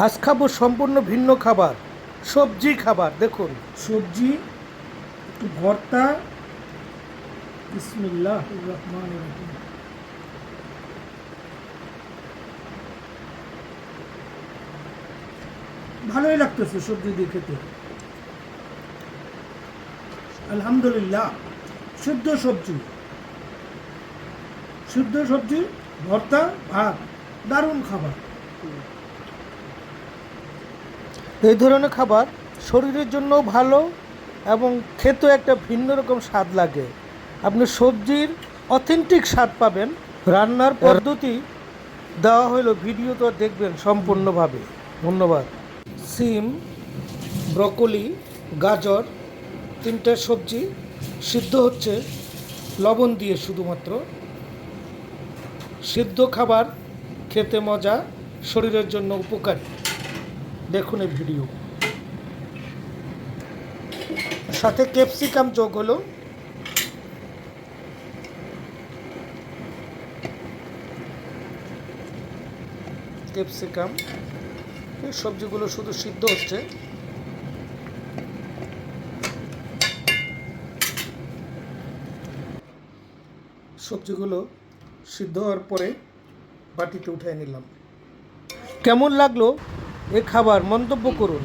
আজ খাবো সম্পূর্ণ ভিন্ন খাবার, সবজি খাবার। দেখুন সবজি, একটু ভর্তা। বিসমিল্লাহির রহমানির রহিম। ভালোই লাগতেছে সবজি দিয়ে খেতে, আলহামদুলিল্লাহ। শুদ্ধ সবজি, শুদ্ধ সবজি, ভর্তা, ভাত, দারুণ খাবার। এই ধরনের খাবার শরীরের জন্য ভালো এবং খেতেও একটা ভিন্ন রকম স্বাদ লাগে। আপনি সবজির অথেন্টিক স্বাদ পাবেন। রান্নার পদ্ধতি দেওয়া হলো, ভিডিও তো দেখবেন সম্পূর্ণভাবে। ধন্যবাদ। সিম, ব্রকলি, গাজর, তিনটে সবজি সিদ্ধ হচ্ছে লবণ দিয়ে। শুধুমাত্র সিদ্ধ খাবার খেতে মজা, শরীরের জন্য উপকারী। দেখুন এই ভিডিও। সাথে ক্যাপসিকাম যোগ হলো। ক্যাপসিকাম, এই সবজিগুলো শুধু সিদ্ধ হচ্ছে। সবজিগুলো সিদ্ধ হওয়ার পরে বাটিতে উঠিয়ে নিলাম। কেমন লাগলো এ খাবার মন্তব্য করুন।